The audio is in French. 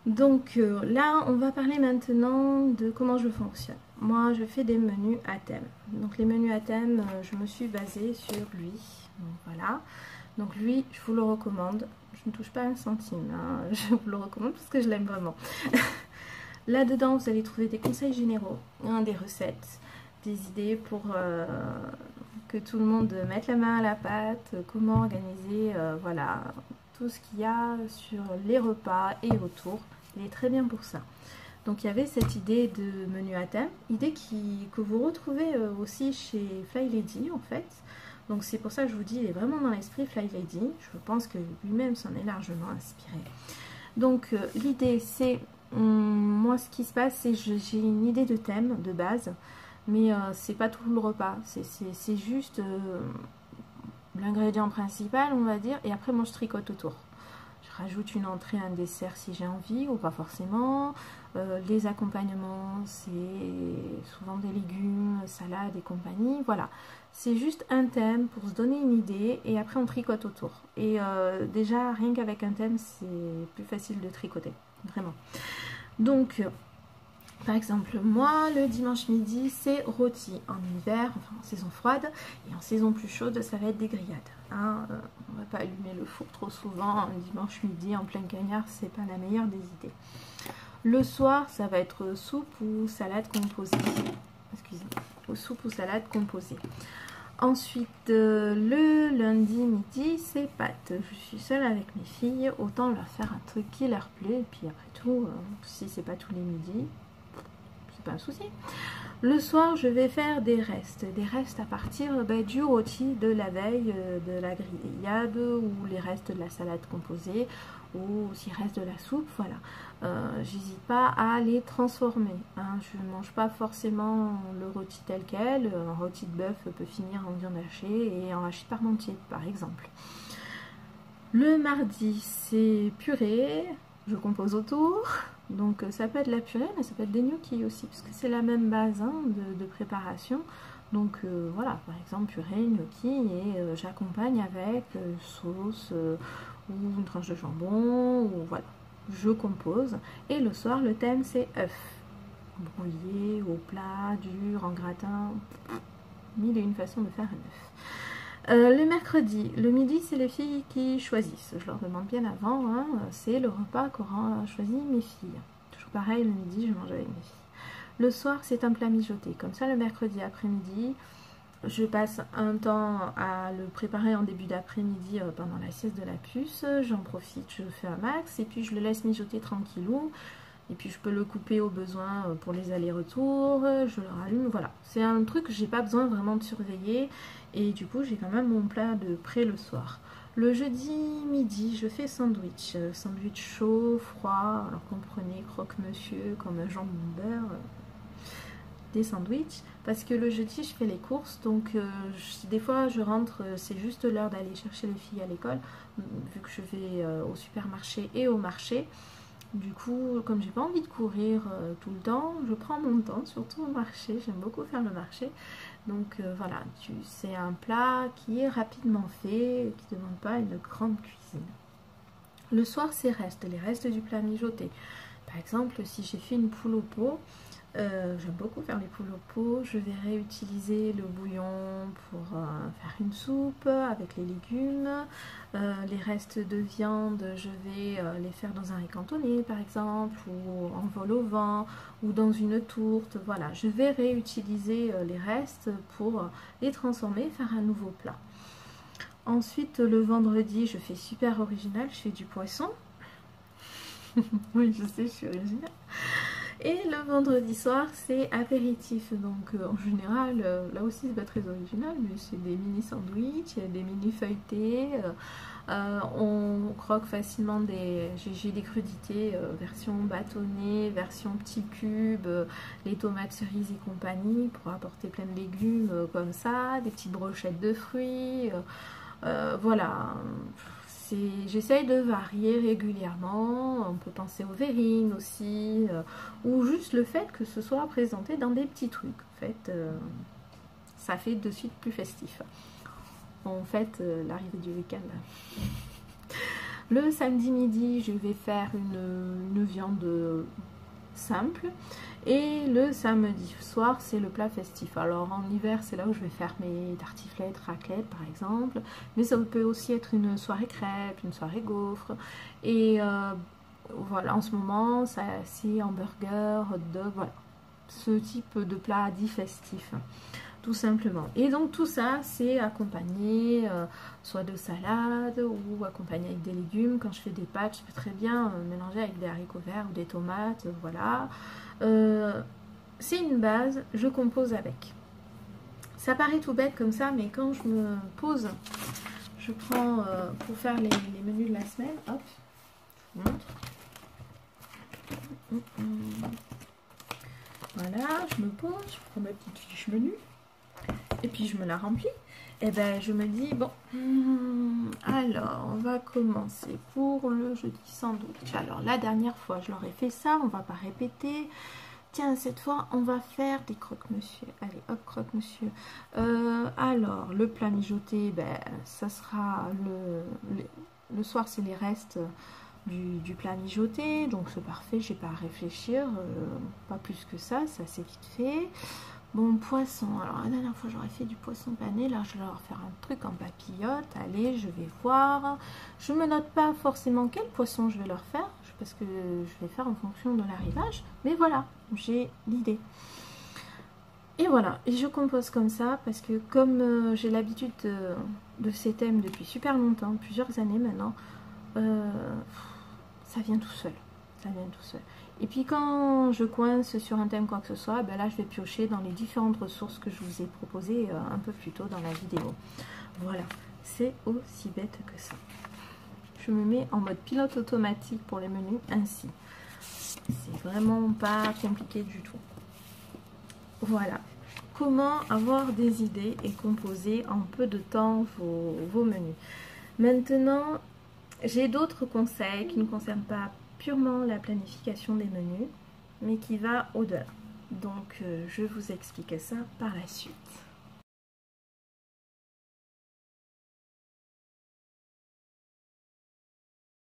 Donc là, on va parler maintenant de comment je fonctionne. Moi, je fais des menus à thème. Donc les menus à thème, je me suis basée sur lui. Donc voilà. Donc lui, je vous le recommande. Je ne touche pas un centime, hein. Je vous le recommande parce que je l'aime vraiment. Là-dedans, vous allez trouver des conseils généraux, hein, des recettes, des idées pour que tout le monde mette la main à la pâte, comment organiser, voilà, tout ce qu'il y a sur les repas et autour. Il est très bien pour ça. Donc il y avait cette idée de menu à thème, idée que vous retrouvez aussi chez Fly Lady en fait. Donc c'est pour ça que je vous dis, il est vraiment dans l'esprit Fly Lady. Je pense que lui-même s'en est largement inspiré. Donc l'idée c'est, moi ce qui se passe c'est que j'ai une idée de thème de base, mais c'est pas tout le repas, c'est juste l'ingrédient principal on va dire, et après moi je tricote autour. Je rajoute une entrée, un dessert si j'ai envie ou pas forcément. Les accompagnements, c'est souvent des légumes, salades et compagnie. Voilà, c'est juste un thème pour se donner une idée et après on tricote autour. Et déjà, rien qu'avec un thème, c'est plus facile de tricoter, vraiment. Donc, par exemple, moi, le dimanche midi, c'est rôti. En hiver, enfin en saison froide, et en saison plus chaude, ça va être des grillades. Hein. On va pas allumer le four trop souvent. Un dimanche midi, en plein cagnard, c'est pas la meilleure des idées. Le soir, ça va être soupe ou salade composée. Excusez-moi, soupe ou salade composée. Ensuite, le lundi midi, c'est pâtes. Je suis seule avec mes filles, autant leur faire un truc qui leur plaît. Et puis après tout, si c'est pas tous les midis, pas un souci. Le soir, je vais faire des restes à partir du rôti de la veille, de la grillade ou les restes de la salade composée ou s'il reste de la soupe, voilà. J'hésite pas à les transformer, hein. Je ne mange pas forcément le rôti tel quel. Un rôti de bœuf peut finir en viande hachée et en hachis parmentier par exemple. Le mardi, c'est purée, je compose autour. Donc ça peut être la purée, mais ça peut être des gnocchis aussi, parce que c'est la même base hein, de préparation. Donc voilà, par exemple purée, gnocchi, et j'accompagne avec sauce ou une tranche de jambon, ou voilà, je compose. Et le soir, le thème c'est œuf, brouillé, au plat, dur, en gratin, mille et une façons de faire un œuf. Le mercredi, le midi, c'est les filles qui choisissent. Je leur demande bien avant, hein, c'est le repas qu'auront choisi mes filles. Toujours pareil, le midi, je mange avec mes filles. Le soir, c'est un plat mijoté. Comme ça, le mercredi après-midi, je passe un temps à le préparer en début d'après-midi pendant la sieste de la puce. J'en profite, je fais un max et puis je le laisse mijoter tranquillou. Et puis je peux le couper au besoin pour les allers-retours, je le rallume, voilà. C'est un truc que j'ai pas besoin vraiment de surveiller et du coup j'ai quand même mon plat de prêt le soir. Le jeudi midi, je fais sandwich, sandwich chaud, froid, alors comprenez croque-monsieur comme un jambon beurre, des sandwichs, parce que le jeudi je fais les courses, donc des fois je rentre, c'est juste l'heure d'aller chercher les filles à l'école, vu que je vais au supermarché et au marché. Du coup, comme j'ai pas envie de courir tout le temps, je prends mon temps, surtout au marché. J'aime beaucoup faire le marché. Donc voilà, c'est un plat qui est rapidement fait, qui ne demande pas une grande cuisine. Le soir, c'est les restes du plat mijoté. Par exemple, si j'ai fait une poule au pot, j'aime beaucoup faire les poules au pot, je vais réutiliser le bouillon pour faire une soupe avec les légumes. Les restes de viande, je vais les faire dans un riz cantonné par exemple, ou en vol au vent, ou dans une tourte. Voilà, je vais réutiliser les restes pour les transformer et faire un nouveau plat. Ensuite, le vendredi, je fais super original, je fais du poisson. Oui, je sais, je suis originale. Et le vendredi soir, c'est apéritif. Donc en général, là aussi c'est pas très original, mais c'est des mini sandwichs, des mini feuilletés. On croque facilement j'ai des crudités, version bâtonnée, version petit cube, les tomates cerises et compagnie pour apporter plein de légumes comme ça, des petites brochettes de fruits. Voilà. J'essaye de varier régulièrement. On peut penser aux verrines aussi, ou juste le fait que ce soit présenté dans des petits trucs. En fait, ça fait de suite plus festif. En fait, l'arrivée du week-end. Le samedi midi, je vais faire une viande simple. Et le samedi soir, c'est le plat festif. Alors en hiver, c'est là où je vais faire mes tartiflettes, raclettes par exemple. Mais ça peut aussi être une soirée crêpes, une soirée gaufres. Et voilà, en ce moment, c'est hamburger, hot dog, voilà. Ce type de plat dit festif, tout simplement. Et donc tout ça, c'est accompagné soit de salade ou accompagné avec des légumes. Quand je fais des pâtes, je peux très bien mélanger avec des haricots verts ou des tomates, voilà. C'est une base, je compose avec. Ça paraît tout bête comme ça, mais quand je me pose, je prends pour faire les menus de la semaine, hop, je vous montre. Voilà, je me pose, je prends ma petite fiche menu et puis je me la remplis. Et ben je me dis, bon, alors on va commencer pour le jeudi sandwich. Alors la dernière fois je leur ai fait ça, on va pas répéter. Tiens, cette fois on va faire des croque-monsieur. Allez hop, croque-monsieur. Alors le plat mijoté, ben ça sera le soir, c'est les restes du plat mijoté, donc c'est parfait, j'ai pas à réfléchir, pas plus que ça, c'est assez vite fait. Bon, poisson, alors la dernière fois j'aurais fait du poisson pané, là je vais leur faire un truc en papillote. Allez, je vais voir, je me note pas forcément quel poisson je vais leur faire, parce que je vais faire en fonction de l'arrivage, mais voilà, j'ai l'idée. Et voilà, et je compose comme ça, parce que comme j'ai l'habitude de ces thèmes depuis super longtemps, plusieurs années maintenant, ça vient tout seul, ça vient tout seul. Et puis quand je coince sur un thème quoi que ce soit, ben là je vais piocher dans les différentes ressources que je vous ai proposées un peu plus tôt dans la vidéo. Voilà, c'est aussi bête que ça. Je me mets en mode pilote automatique pour les menus ainsi. C'est vraiment pas compliqué du tout. Voilà, comment avoir des idées et composer en peu de temps vos menus. Maintenant, j'ai d'autres conseils qui ne concernent pas purement la planification des menus, mais qui va au-delà. Donc, je vous explique ça par la suite.